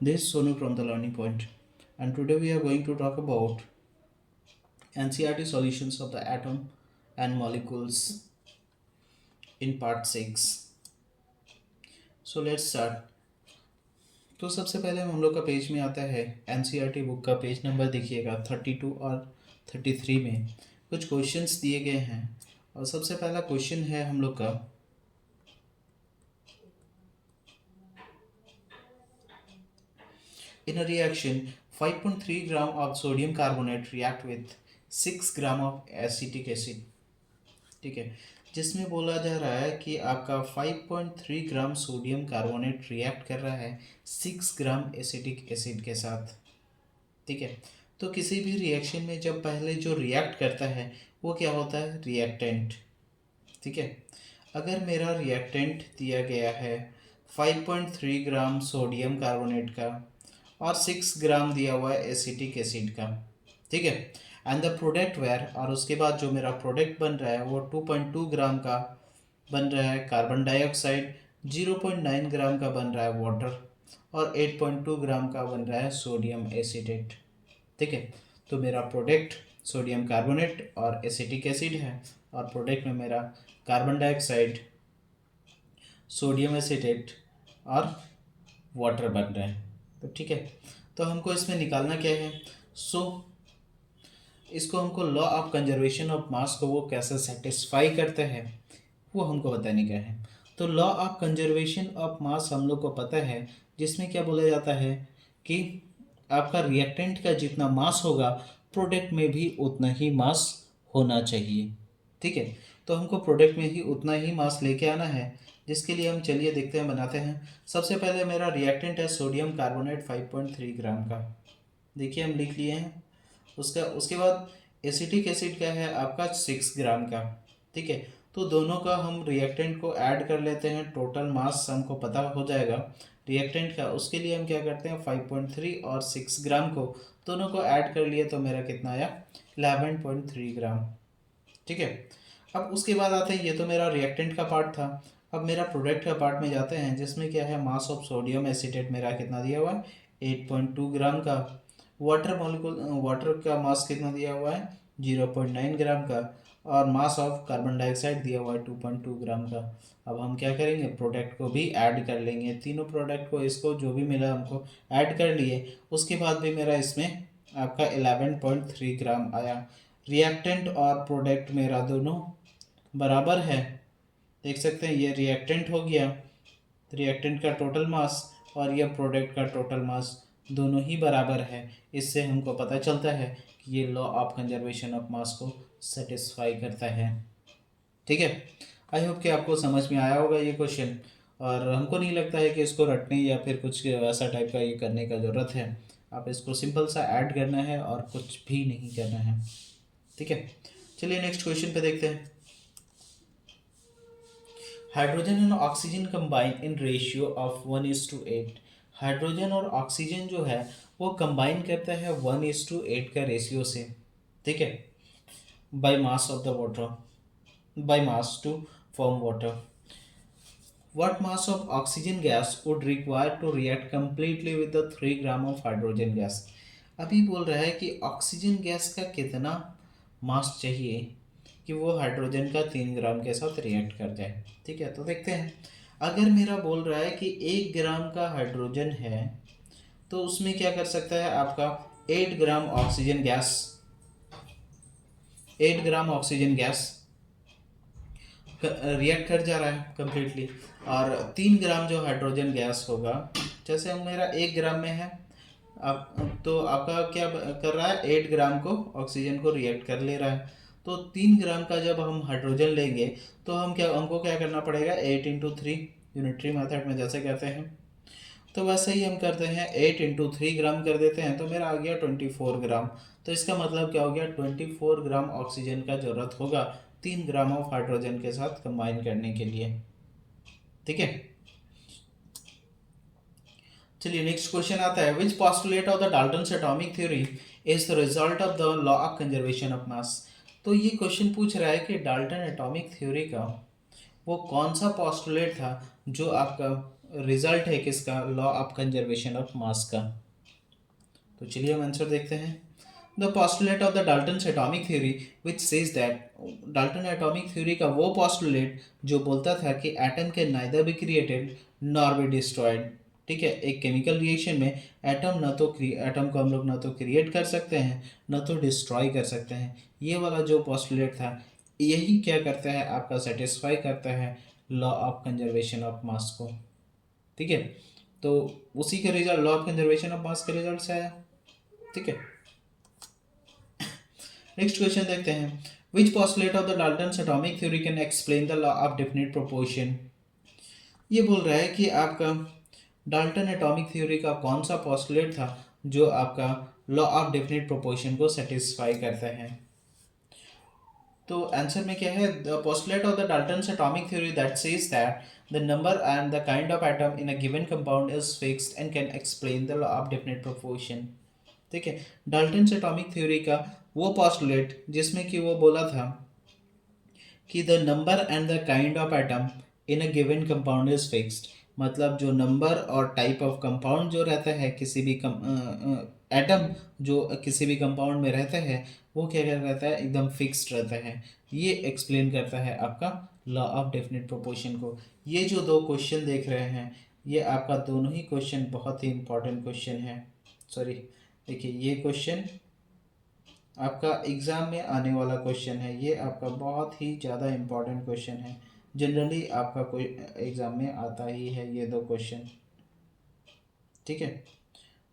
This is Sonu from the Learning Point, and today we are going to talk about NCERT solutions of the atom and molecules in part 6. So let's start. तो सबसे पहले हम लोग का page में आता है NCERT book का पेज नंबर देखिएगा 32 और 33 में कुछ क्वेश्चंस दिए गए हैं और सबसे पहला क्वेश्चन है हम लोग का In a reaction, 5.3 gram of sodium carbonate react with 6 gram of acetic acid. ठीक है, जिसमें बोला जा रहा है कि आपका 5.3 ग्राम सोडियम कार्बोनेट रिएक्ट कर रहा है 6 ग्राम एसिटिक एसिड के साथ। ठीक है, तो किसी भी रिएक्शन में जब पहले जो रिएक्ट करता है वो क्या होता है, रिएक्टेंट। ठीक है, अगर मेरा रिएक्टेंट दिया गया है 5.3 ग्राम सोडियम कार्बोनेट का और 6 ग्राम दिया हुआ है एसिटिक एसिड का। ठीक है, एंड द प्रोडक्ट वेयर, और उसके बाद जो मेरा प्रोडक्ट बन रहा है वो 2.2 ग्राम का बन रहा है कार्बन डाइऑक्साइड, 0.9 ग्राम का बन रहा है वाटर और 8.2 ग्राम का बन रहा है सोडियम एसिटेट। ठीक है, तो मेरा प्रोडक्ट सोडियम कार्बोनेट और एसिटिक एसिड है और प्रोडक्ट में मेरा कार्बन डाइऑक्साइड, सोडियम एसिटेट और वाटर बन रहा है। तो ठीक है, तो हमको इसमें निकालना क्या है। इसको हमको लॉ ऑफ कंजर्वेशन ऑफ मास को वो कैसे सेटिस्फाई करते हैं वो हमको बताने का है। तो लॉ ऑफ कंजर्वेशन ऑफ मास हम लोग को पता है, जिसमें क्या बोला जाता है कि आपका रिएक्टेंट का जितना मास होगा प्रोडक्ट में भी उतना ही मास होना चाहिए। ठीक है, तो हमको प्रोडक्ट में ही उतना ही मास लेके आना है, जिसके लिए हम चलिए देखते हैं, बनाते हैं। सबसे पहले मेरा रिएक्टेंट है सोडियम कार्बोनेट 5.3 ग्राम का। देखिए हम लिख लिए हैं। उसके बाद एसिटिक एसिड का है आपका 6 ग्राम का। ठीक है, तो दोनों का हम रिएक्टेंट को ऐड कर लेते हैं, टोटल मास हमको पता हो जाएगा रिएक्टेंट का। उसके लिए हम क्या करते हैं, 5.3 और 6 ग्राम को दोनों को ऐड कर लिए तो मेरा कितना आया, 11.3 ग्राम। ठीक है, अब उसके बाद आते हैं, ये तो मेरा रिएक्टेंट का पार्ट था। अब मेरा प्रोडक्ट का पार्ट में जाते हैं, जिसमें क्या है, मास ऑफ सोडियम एसिटेट मेरा कितना दिया हुआ है, 8.2 ग्राम का। वाटर का मास कितना दिया हुआ है, 0.9 ग्राम का। और मास ऑफ कार्बन डाइऑक्साइड दिया हुआ है 2.2 ग्राम का। अब हम क्या करेंगे, प्रोडक्ट को भी ऐड कर लेंगे, तीनों प्रोडक्ट को, इसको जो भी मिला हमको ऐड कर लिए। उसके बाद भी मेरा इसमें आपका 11.3 ग्राम आया। रिएक्टेंट और प्रोडक्ट मेरा दोनों बराबर है, देख सकते हैं, ये रिएक्टेंट हो गया, रिएक्टेंट का टोटल मास और यह प्रोडक्ट का टोटल मास दोनों ही बराबर है। इससे हमको पता चलता है कि ये लॉ ऑफ कंजर्वेशन ऑफ मास को सेटिस्फाई करता है। ठीक है, आई होप कि आपको समझ में आया होगा ये क्वेश्चन, और हमको नहीं लगता है कि इसको रटने या फिर कुछ वैसा टाइप का ये करने का ज़रूरत है। आप इसको सिंपल सा ऐड करना है और कुछ भी नहीं करना है। ठीक है, चलिए नेक्स्ट क्वेश्चन पे देखते हैं। Hydrogen and oxygen combine in ratio of 1:8। Hydrogen और ऑक्सीजन जो है वो कंबाइन करता है 1:8 का रेशियो से। ठीक है, by mass of the water, by mass to form water. What mass of oxygen gas would require to react completely with the 3 gram of hydrogen gas. अभी बोल रहा है कि ऑक्सीजन गैस का कितना मास चाहिए कि वो हाइड्रोजन का 3 ग्राम के साथ रिएक्ट कर जाए। ठीक है, तो देखते हैं। अगर मेरा बोल रहा है कि 1 ग्राम का हाइड्रोजन है तो उसमें क्या कर सकता है आपका 8 gram oxygen gas, 8 gram oxygen gas react कर जा रहा है कम्प्लीटली। और 3 ग्राम जो हाइड्रोजन गैस होगा, जैसे हम मेरा 1 ग्राम में है, अब तो आपका क्या कर रहा है, 8 ग्राम को ऑक्सीजन को रिएक्ट कर ले रहा है। तो 3 ग्राम का जब हम हाइड्रोजन लेंगे तो हमको क्या करना पड़ेगा, 8 × 3 यूनिटरी मेथड में जैसे कहते हैं, तो वैसे ही हम करते हैं, 8 × 3 ग्राम कर देते हैं, तो मेरा आ गया 24 ग्राम। तो इसका मतलब क्या हो गया, 24 ग्राम ऑक्सीजन का जरूरत होगा 3 ग्राम ऑफ हाइड्रोजन के साथ कंबाइन करने के लिए। ठीक है, चलिए नेक्स्ट क्वेश्चन आता है। Which postulate of the Dalton's atomic theory is the result of the law of conservation of mass. तो ये क्वेश्चन पूछ रहा है कि डाल्टन एटॉमिक थ्योरी का वो कौन सा पॉस्टुलेट था जो आपका रिजल्ट है किसका, लॉ ऑफ कंजर्वेशन ऑफ मास का। तो चलिए हम आंसर देखते हैं। The postulate of the Dalton's atomic theory which says that, Dalton atomic theory का वो postulate जो बोलता था कि एटम के neither be created nor be destroyed. ठीक है, एक केमिकल रिएक्शन में एटम को हम लोग ना तो क्रिएट कर सकते हैं ना तो डिस्ट्रॉय कर सकते हैं। ये वाला जो postulate था यही क्या करता है, आपका सेटिस्फाई करता है लॉ ऑफ कंजर्वेशन ऑफ मास को। ठीक है, तो उसी के result, law of conservation of मास के रिजल्ट से आया। ठीक है, नेक्स्ट क्वेश्चन देखते हैं। विच postulate of the Dalton's atomic theory can explain the law of definite proportion. ये बोल रहा है कि आपका डाल्टन एटॉमिक थ्योरी का कौन सा postulate था जो आपका लॉ ऑफ डेफिनेट प्रोपोर्शन को सेटिस्फाई करता है। तो आंसर में क्या है, the postulate of the Dalton's atomic theory that says that the number and the kind of atom in a given compound is fixed and can explain the law of definite proportion. ठीक है, Dalton's atomic theory का वो postulate जिसमें कि वो बोला था कि the number and the kind of atom in a given compound is fixed. मतलब जो नंबर और टाइप ऑफ कंपाउंड जो रहता है किसी भी एटम जो किसी भी कंपाउंड में रहता है वो क्या क्या रहता है, एकदम फिक्स्ड रहता है। ये एक्सप्लेन करता है आपका लॉ ऑफ डेफिनेट प्रोपोर्शन को। ये जो दो क्वेश्चन देख रहे हैं ये आपका दोनों ही क्वेश्चन बहुत ही इंपॉर्टेंट क्वेश्चन है। सॉरी, देखिए ये क्वेश्चन आपका एग्ज़ाम में आने वाला क्वेश्चन है, ये आपका बहुत ही ज़्यादा इम्पॉर्टेंट क्वेश्चन है। जनरली आपका कोई एग्ज़ाम में आता ही है ये दो क्वेश्चन। ठीक है,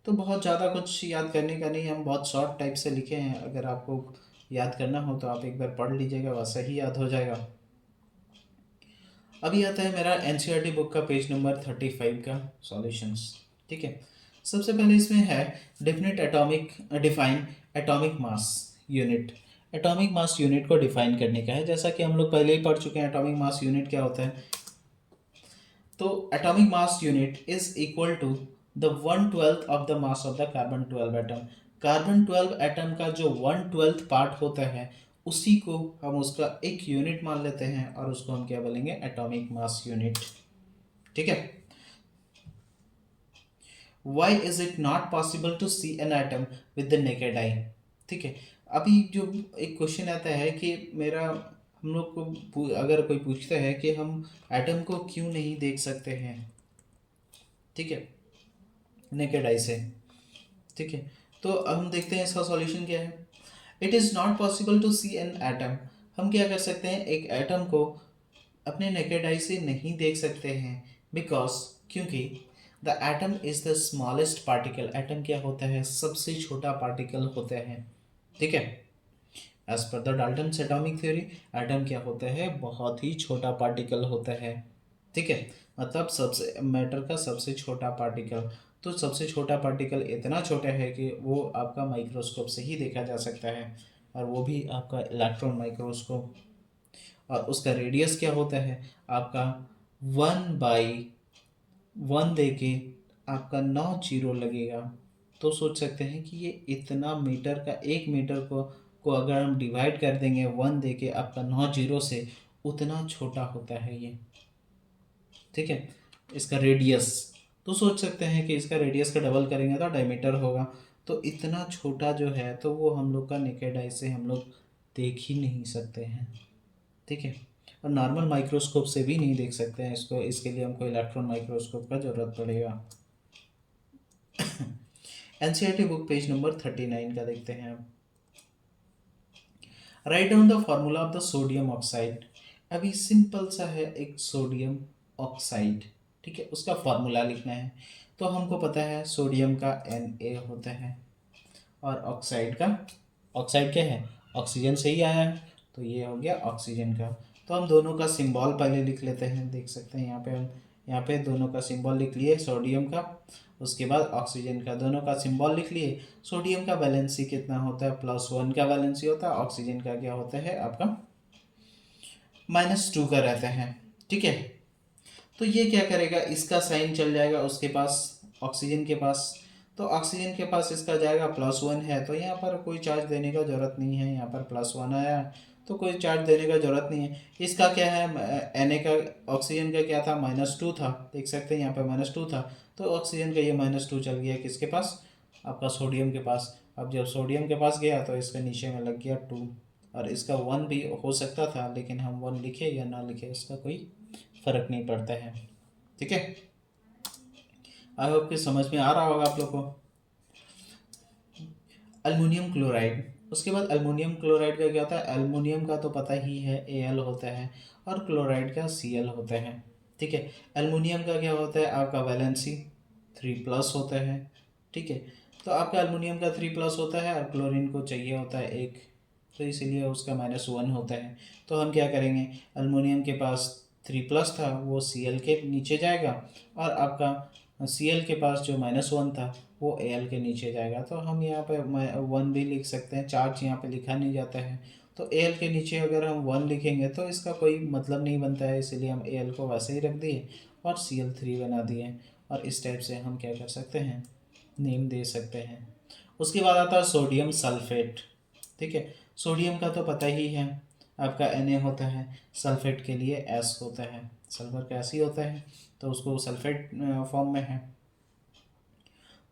तो बहुत ज़्यादा कुछ याद करने का नहीं, हम बहुत शॉर्ट टाइप से लिखे हैं। अगर आपको याद करना हो तो आप एक बार पढ़ लीजिएगा, वैसा ही याद हो जाएगा। अभी आता है मेरा एनसीईआरटी बुक का पेज नंबर 35 का सॉल्यूशंस। ठीक है, सबसे पहले इसमें है define atomic mass unit. Atomic mass unit को डिफाइन करने का है, जैसा कि हम लोग पहले ही पढ़ चुके हैं एटॉमिक मास यूनिट क्या होता है। तो atomic mass unit is equal to the 1/12 of the mass of the carbon 12 atom. Carbon 12 atom का जो 1/12 पार्ट होता है उसी को हम उसका एक यूनिट मान लेते हैं और उसको हम क्या बोलेंगे, एटॉमिक मास यूनिट। ठीक है, why is it not possible to see an atom with the naked eye. ठीक है, अभी जो एक क्वेश्चन आता है कि मेरा हम लोग को अगर कोई पूछता है कि हम एटम को क्यों नहीं देख सकते हैं, ठीक है, नेकेड आई से। ठीक है, तो अब हम देखते हैं इसका सॉल्यूशन क्या है। It is not possible to see an atom. हम क्या कर सकते हैं, एक एटम को अपने नेकेड आई से नहीं देख सकते हैं, बिकॉज क्योंकि the atom is the smallest particle. Atom क्या होता है, सबसे छोटा पार्टिकल होता है। ठीक है, as per the Dalton's atomic theory atom क्या होता है, बहुत ही छोटा पार्टिकल होता है। ठीक है, मतलब सबसे मैटर का सबसे छोटा पार्टिकल। तो सबसे छोटा पार्टिकल इतना छोटा है कि वो आपका माइक्रोस्कोप से ही देखा जा सकता है, और वो भी आपका इलेक्ट्रॉन माइक्रोस्कोप। और उसका रेडियस क्या होता है आपका 1/1 दे के आपका 9 जीरो लगेगा। तो सोच सकते हैं कि ये इतना मीटर का, 1 मीटर को अगर हम डिवाइड कर देंगे 1 दे के आपका 9 जीरो से, उतना छोटा होता है ये। ठीक है, इसका रेडियस, तो सोच सकते हैं कि इसका रेडियस का डबल करेंगे तो डायमीटर होगा। तो इतना छोटा जो है तो वो हम लोग का नेकेड आई से हम लोग देख ही नहीं सकते हैं। ठीक है, और नॉर्मल माइक्रोस्कोप से भी नहीं देख सकते हैं इसको, इसके लिए हमको इलेक्ट्रॉन माइक्रोस्कोप का ज़रूरत पड़ेगा। एनसीईआरटी बुक पेज नंबर 39 का देखते हैं अब। Write down the formula of the sodium oxide. अभी सिंपल सा है, एक सोडियम ऑक्साइड। ठीक है, उसका फॉर्मूला लिखना है। तो हमको पता है सोडियम का Na होता है और ऑक्साइड का, ऑक्साइड क्या है, ऑक्सीजन से ही आया है, तो ये हो गया ऑक्सीजन का। तो हम दोनों का सिंबल पहले लिख लेते हैं, देख सकते हैं यहाँ पे हम, यहाँ पे दोनों का सिंबल लिख लिए सोडियम का, उसके बाद ऑक्सीजन का, दोनों का सिंबल लिख लिए। सोडियम का वैलेंसी कितना होता है, +1 का वैलेंसी होता है। ऑक्सीजन का क्या होता है आपका -2 का रहता है। ठीक है, तो ये क्या करेगा, इसका साइन चल जाएगा उसके पास, ऑक्सीजन के पास। तो ऑक्सीजन के पास इसका जाएगा +1 है, तो यहाँ पर कोई चार्ज देने का ज़रूरत नहीं है, यहाँ पर +1 आया तो कोई चार्ज देने का ज़रूरत नहीं है। इसका क्या है, Na का, ऑक्सीजन का क्या था, -2 था, देख सकते हैं यहाँ पे -2 था, तो ऑक्सीजन का ये -2 चल गया किसके पास, आपका सोडियम के पास। अब जब सोडियम के पास गया तो इसका नीचे में लग गया 2, और इसका 1 भी हो सकता था, लेकिन हम 1 लिखे या ना लिखे इसका कोई फ़र्क नहीं पड़ता है। ठीक है, आई होप कि समझ में आ रहा होगा आप लोग को। अल्मीनियम क्लोराइड, उसके बाद अल्मीनियम क्लोराइड का क्या होता है, अल्मीनियम का तो पता ही है Al होता है और क्लोराइड का Cl होता है। ठीक है, अल्मीनियम का क्या होता है, आपका वैलेंसी 3+ होता है। ठीक है, तो आपका अल्मीनियम का 3+ होता है और क्लोरीन को चाहिए होता है 1, तो इसीलिए उसका -1 होता है। तो हम क्या करेंगे, अल्मीनियम के पास 3+ था वो Cl के नीचे जाएगा, और आपका Cl के पास जो -1 था वो Al के नीचे जाएगा। तो हम यहाँ पे 1 भी लिख सकते हैं, चार्ज यहाँ पे लिखा नहीं जाता है, तो Al के नीचे अगर हम 1 लिखेंगे तो इसका कोई मतलब नहीं बनता है, इसीलिए हम Al को वैसे ही रख दिए और Cl3 बना दिए। और इस टाइप से हम क्या कर सकते हैं, नेम दे सकते हैं। उसके बाद आता है सोडियम सल्फेट। ठीक है, सोडियम का तो पता ही है, आपका Na होता है, सल्फेट के लिए S होता है, सल्फर का ऐसे ही होता है, तो उसको सल्फेट फॉर्म में है।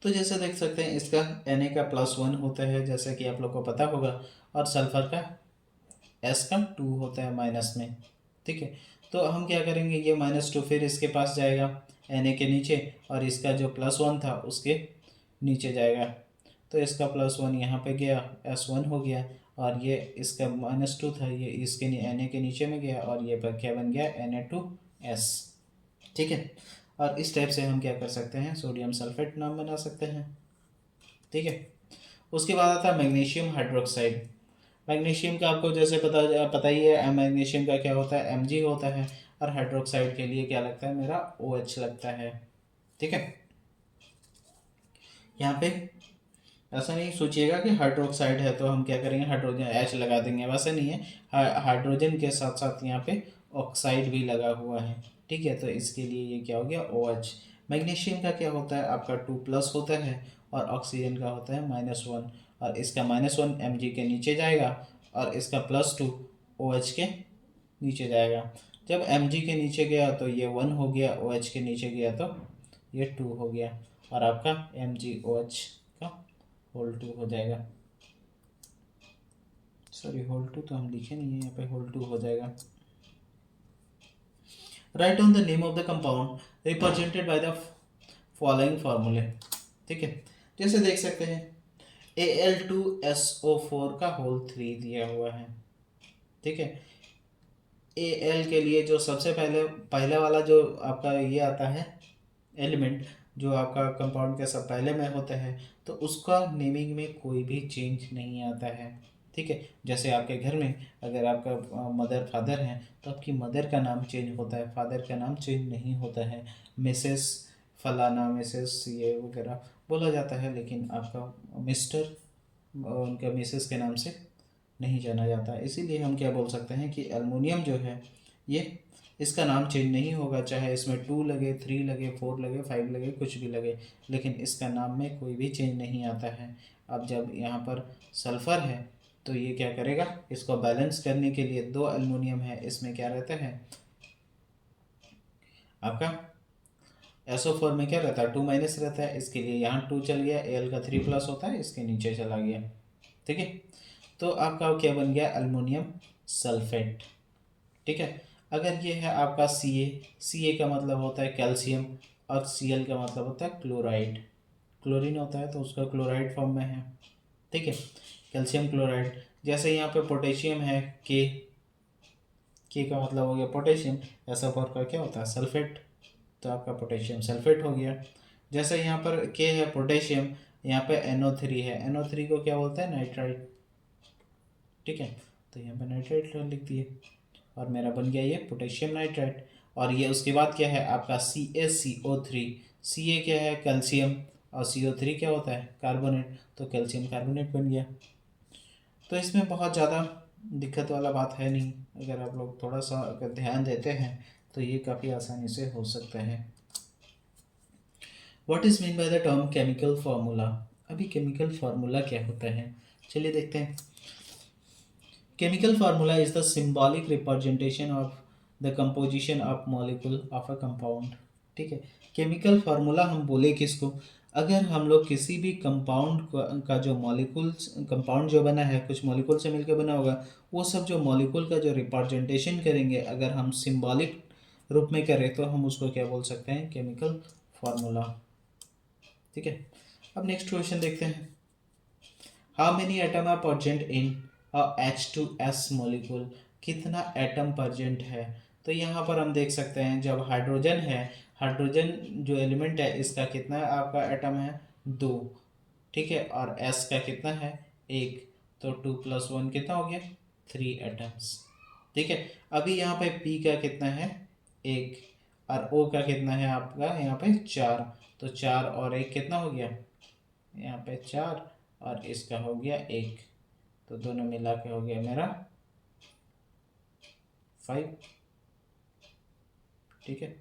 तो जैसे देख सकते हैं इसका Na का +1 होता है, जैसे कि आप लोग को पता होगा, और सल्फर का S का 2 होता है माइनस में। ठीक है, तो हम क्या करेंगे, ये -2 फिर इसके पास जाएगा Na के नीचे, और इसका जो +1 था उसके नीचे जाएगा, तो इसका +1 यहाँ पे गया, S1 हो गया, और ये इसका -2 था, ये इसके Na के नीचे में गया, और ये क्या बन गया, Na2S। ठीक है, और इस टाइप से हम क्या कर सकते हैं, सोडियम सल्फेट नाम बना सकते हैं। ठीक है, उसके बाद आता है मैग्नीशियम हाइड्रोक्साइड। मैग्नीशियम का आपको जैसे पता ही है, मैग्नीशियम का क्या होता है, Mg होता है, और हाइड्रोक्साइड के लिए क्या लगता है, मेरा OH लगता है। ठीक है, यहाँ पे ऐसा नहीं सोचिएगा कि हाइड्रोक्साइड है तो हम क्या करेंगे, हाइड्रोजन H लगा देंगे, वैसे नहीं है, हाइड्रोजन के साथ साथ यहाँ पे ऑक्साइड भी लगा हुआ है। ठीक है, तो इसके लिए ये क्या हो गया, OH। मैग्नीशियम का क्या होता है, आपका 2+ होता है, और ऑक्सीजन का होता है -1, और इसका -1 Mg के नीचे जाएगा, और इसका +2 OH के नीचे जाएगा। जब Mg के नीचे गया तो ये 1 हो गया, OH के नीचे गया तो ये 2 हो गया, और आपका MgOH का होल 2 हो जाएगा। सॉरी, होल 2 तो हम लिखे नहीं है, यहाँ पे होल 2 हो जाएगा। Right on the name of the compound represented by the following फार्मूले। ठीक है, जैसे देख सकते हैं Al2SO4 का होल 3 दिया हुआ है। ठीक है, Al के लिए जो सबसे पहले पहले वाला जो आपका ये आता है एलिमेंट, जो आपका कंपाउंड के सब पहले में होता है, तो उसका नेमिंग में कोई भी चेंज नहीं आता है। ठीक है, जैसे आपके घर में अगर आपका मदर फादर हैं तो आपकी मदर का नाम चेंज होता है, फादर का नाम चेंज नहीं होता है। मिसेस फलाना, मिसेस ये वगैरह बोला जाता है, लेकिन आपका मिस्टर उनका मिसेस के नाम से नहीं जाना जाता। इसीलिए हम क्या बोल सकते हैं कि एल्युमिनियम जो है ये, इसका नाम चेंज नहीं होगा, चाहे इसमें 2 लगे, 3 लगे, 4 लगे, 5 लगे, कुछ भी लगे, लेकिन इसका नाम में कोई भी चेंज नहीं आता है। अब जब यहाँ पर सल्फ़र है तो ये क्या करेगा, इसको बैलेंस करने के लिए 2 एल्युमिनियम है, इसमें क्या रहता है आपका SO4 में क्या रहता है, 2- रहता है, इसके लिए यहाँ 2 चल गया, Al का 3+ होता है, इसके नीचे चला गया। ठीक है, तो आपका क्या बन गया, एल्युमिनियम सल्फेट। ठीक है, अगर ये है आपका Ca का मतलब होता है कैल्शियम, और Cl का मतलब होता है क्लोराइड, क्लोरीन होता है तो उसका क्लोराइड फॉर्म में है। ठीक है, कैल्शियम क्लोराइड। जैसे यहाँ पे पोटेशियम है के का मतलब हो गया पोटेशियम, SO4 का क्या होता है सल्फेट, तो आपका पोटेशियम सल्फेट हो गया। जैसे यहाँ पर के है पोटेशियम, यहाँ पे NO3 है, NO3 को क्या बोलते हैं, नाइट्राइट। ठीक है, तो यहाँ पे नाइट्राइट लिख दिए, और मेरा बन गया ये पोटेशियम नाइट्राइट। और ये उसके बाद क्या है आपका CaCO3, Ca क्या है कैल्शियम, और CO3 क्या होता है कार्बोनेट, तो कैल्शियम कार्बोनेट बन गया। तो इसमें बहुत ज़्यादा दिक्कत वाला बात है नहीं, अगर आप लोग थोड़ा सा अगर ध्यान देते हैं तो ये काफ़ी आसानी से हो सकता है। What is mean by the term chemical formula. अभी केमिकल फार्मूला क्या होता है, चलिए देखते हैं। Chemical formula is the symbolic representation of the composition of molecule of a compound. ठीक है, केमिकल फार्मूला हम बोले किसको, अगर हम लोग किसी भी कंपाउंड का जो मॉलिक्यूल्स कंपाउंड जो बना है कुछ मॉलिक्यूल से मिलकर बना होगा, वो सब जो मॉलिक्यूल का जो रिप्रेजेंटेशन करेंगे अगर हम सिंबॉलिक रूप में करें तो हम उसको क्या बोल सकते हैं, केमिकल फार्मूला। ठीक है, अब नेक्स्ट क्वेश्चन देखते हैं। How many atom are present in a H2S molecule, कितना एटम प्रेजेंट है। तो यहाँ पर हम देख सकते हैं जब हाइड्रोजन है, हाइड्रोजन जो एलिमेंट है इसका कितना आपका एटम है, दो। ठीक है, और S का कितना है, एक। तो 2 + 1 कितना हो गया, 3 एटम्स। ठीक है, अभी यहाँ पे P का कितना है, एक, और O का कितना है आपका यहाँ पे 4। तो 4 और 1 कितना हो गया, यहाँ पे 4, और इसका हो गया 1। तो दोनों मिला के हो गया मेरा 5। ठीक है,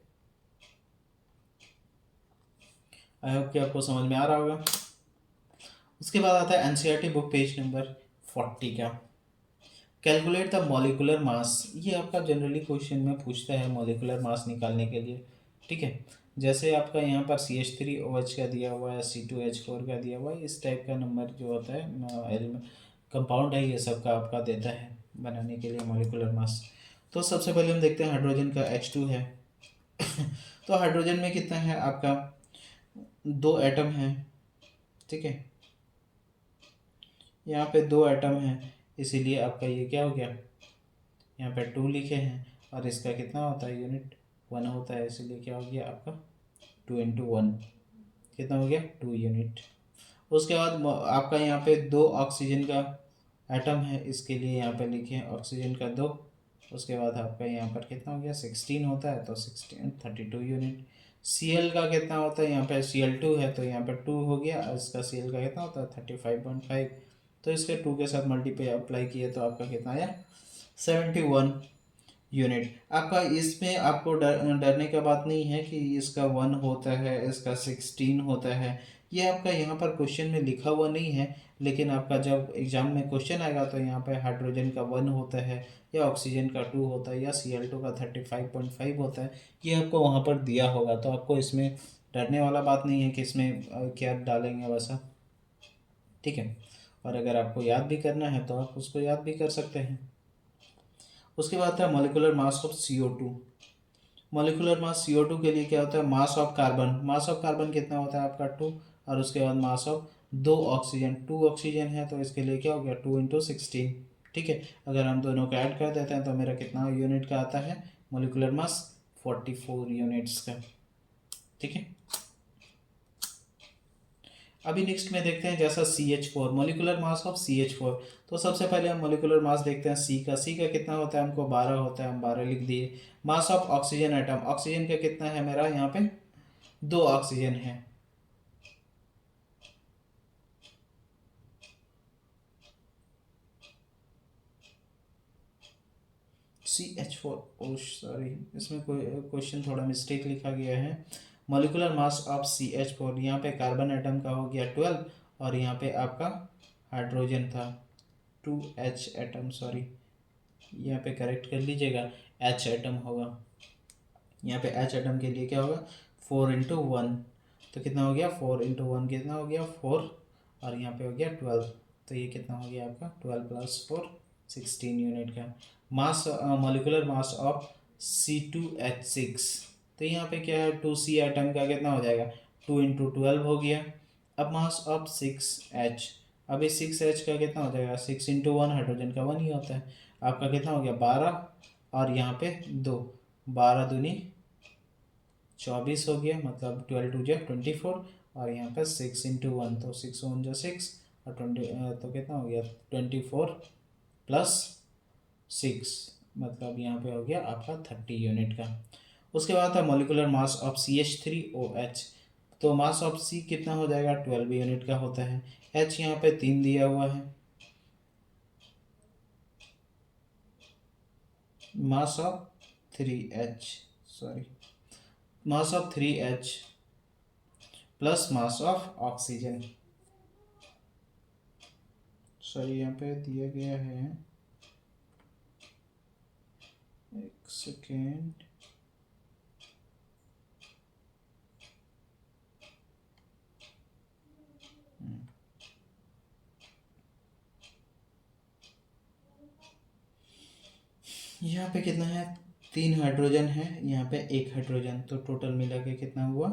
आई होप कि आपको समझ में आ रहा होगा। उसके बाद आता है एनसीईआरटी बुक पेज नंबर 40 का, कैलकुलेट द मॉलिकुलर मास। ये आपका जनरली क्वेश्चन में पूछता है मॉलिकुलर मास निकालने के लिए। ठीक है, जैसे आपका यहाँ पर CH3OH का दिया हुआ है, C2H4 का दिया हुआ है, इस टाइप का नंबर जो होता है कंपाउंड है ये सब का आपका देता है बनाने के लिए मॉलिकुलर मास। तो सबसे पहले हम देखते हैं हाइड्रोजन का H2 है। तो हाइड्रोजन में कितना है आपका, 2 एटम है। ठीक है, यहाँ पे 2 एटम है, इसीलिए आपका ये क्या हो गया, यहाँ पे 2 लिखे हैं, और इसका कितना होता है यूनिट, 1 होता है, इसीलिए क्या हो गया आपका 2 × 1 कितना हो गया, 2 यूनिट। उसके बाद आपका यहाँ पे 2 ऑक्सीजन का एटम है, इसके लिए यहाँ पे लिखे हैं ऑक्सीजन का 2। उसके बाद आपका यहाँ पर कितना हो गया, 16 होता है, तो 32 यूनिट। Cl का कितना होता है, यहाँ पे Cl2 है तो यहाँ पे 2 हो गया, और इसका Cl का कितना होता है 35.5। तो इसके 2 के साथ मल्टीप्लाई अप्लाई किए तो आपका कितना आया, 71 यूनिट। आपका इसमें आपको डरने का बात नहीं है कि इसका 1 होता है, इसका 16 होता है, ये आपका यहाँ पर क्वेश्चन में लिखा हुआ नहीं है, लेकिन आपका जब एग्जाम में क्वेश्चन आएगा तो यहाँ पे हाइड्रोजन का 1 होता है, या ऑक्सीजन का 2 होता है, या Cl2 का 35.5 होता है, ये आपको वहाँ पर दिया होगा। तो आपको इसमें डरने वाला बात नहीं है कि इसमें क्या डालेंगे वैसा। ठीक है, और अगर आपको याद भी करना है तो आप उसको याद भी कर सकते हैं। उसके बाद था molecular mass of CO2। Molecular mass CO2 के लिए क्या होता है, mass of carbon, mass of carbon कितना होता है आपका 2, और उसके बाद मास ऑफ 2 ऑक्सीजन, 2 ऑक्सीजन है तो इसके लिए क्या हो गया 2 × 16। ठीक है, अगर हम दोनों को ऐड कर देते हैं तो मेरा कितना यूनिट का आता है मॉलिक्यूलर मास, 44 यूनिट्स का। ठीक है, अभी नेक्स्ट में देखते हैं जैसा CH4, molecular mass of CH4। तो सबसे पहले हम मॉलिक्यूलर मास देखते हैं C का कितना होता है, हमको 12 होता है, हम 12 लिख दिए। Mass of oxygen atom, oxygen का कितना है मेरा, यहाँ पे 2 ऑक्सीजन है। CH4, ओ सॉरी, इसमें कोई क्वेश्चन थोड़ा मिस्टेक लिखा गया है। मॉलिक्यूलर मास ऑफ CH4, यहाँ पे कार्बन एटम का हो गया 12, और यहाँ पे आपका हाइड्रोजन था 2H एटम, सॉरी यहाँ पे करेक्ट कर लीजिएगा, H एटम होगा। यहाँ पे H एटम के लिए क्या होगा, 4 × 1, तो कितना हो गया 4 × 1 कितना हो गया 4, और यहाँ पे हो गया 12, तो ये कितना हो गया आपका 12 + 4 16 यूनिट का। मास मॉलिक्यूलर मास ऑफ C2H6, तो यहाँ पे क्या है 2C एटम का कितना हो जाएगा 2 × 12 हो गया। अब मास ऑफ 6H, अभी 6H का कितना हो जाएगा 6 × 1, हाइड्रोजन का 1 ही होता है, आपका कितना हो गया 12, और यहाँ पे 2, 12 दूनी 24 हो गया, मतलब 12 × 2 = 24, और यहाँ पे 6 × 1, तो 6 × 1 = 6, और 20 तो कितना हो गया 24 + 6, मतलब यहाँ पे हो गया आपका 30 यूनिट का। उसके बाद था मॉलिक्यूलर मास ऑफ CH3OH। तो मास ऑफ C कितना हो जाएगा 12 यूनिट का होता है। H यहाँ पे 3 दिया हुआ है, mass of 3H, sorry mass of 3H plus mass of oxygen, sorry यहाँ पे दिया गया है एक सेकेंड। यहाँ पे कितना है, 3 हाइड्रोजन है, यहाँ पे 1 हाइड्रोजन, तो टोटल मिला के कितना हुआ,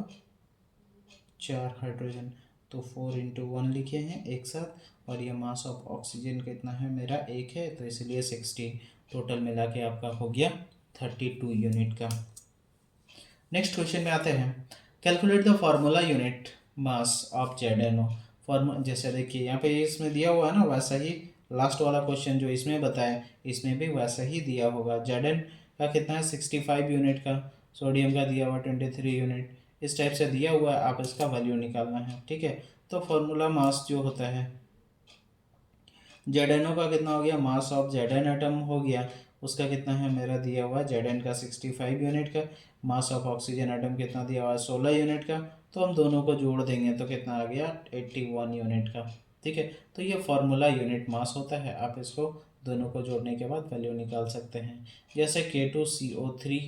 4 हाइड्रोजन। तो 4 × 1 लिखे हैं एक साथ, और ये मास ऑफ ऑक्सीजन कितना है मेरा 1 है, तो इसलिए 16। टोटल मिला के आपका हो गया 32 यूनिट का। नेक्स्ट क्वेश्चन में आते हैं, calculate the formula unit mass of ZnO। Form जैसे देखिए यहाँ पे इसमें दिया हुआ है ना, वैसा ही लास्ट वाला क्वेश्चन जो इसमें बताया, इसमें भी वैसा ही दिया होगा। Zn का कितना है 65 यूनिट का, सोडियम का दिया हुआ 23 यूनिट, इस टाइप से दिया हुआ है, आप इसका वैल्यू निकालना है, ठीक है। तो फार्मूला मास जो होता है ZnO का कितना हो गया, मास ऑफ Zn एटम हो गया, उसका कितना है मेरा दिया हुआ Zn का 65 यूनिट का, मास ऑफ ऑक्सीजन एटम कितना दिया हुआ है 16 यूनिट का, तो हम दोनों को जोड़ देंगे तो कितना आ गया 81 यूनिट का, ठीक है। तो ये फार्मूला यूनिट मास होता है, आप इसको दोनों को जोड़ने के बाद वैल्यू निकाल सकते हैं। जैसे K2CO3,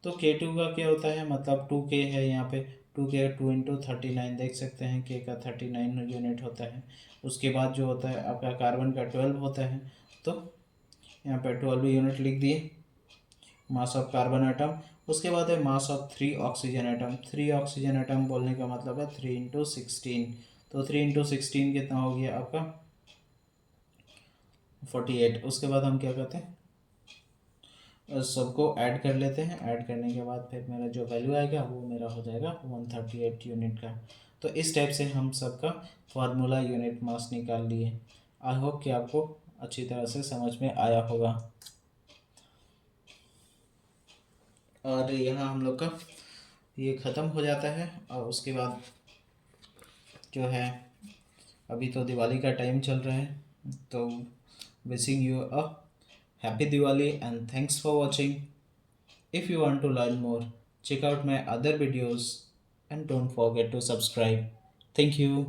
तो K2 का क्या होता है, मतलब 2K है यहाँ पे, 2K 2 × 39 देख सकते हैं, K का 39 यूनिट होता है। उसके बाद जो होता है आपका कार्बन का 12 होता है, तो यहाँ पे 12 यूनिट लिख दिए मास ऑफ कार्बन एटम। उसके बाद है mass of 3 oxygen atom. 3 oxygen atom बोलने का मतलब है 3 × 16, तो 3 × 16 कितना हो गया आपका 48। उसके बाद हम क्या करते हैं, सबको ऐड कर लेते हैं, ऐड करने के बाद फिर मेरा जो वैल्यू आएगा वो मेरा हो जाएगा 138 यूनिट का। तो इस टाइप से हम सबका फार्मूला यूनिट मास निकाल लिए। आई होप कि आपको अच्छी तरह से समझ में आया होगा। और यहाँ हम लोग का ये ख़त्म हो जाता है, और उसके बाद जो है अभी तो दिवाली का टाइम चल रहा है, तो wishing you a happy Diwali and thanks for watching. If you want to learn more, check out my other videos and don't forget to subscribe. Thank you.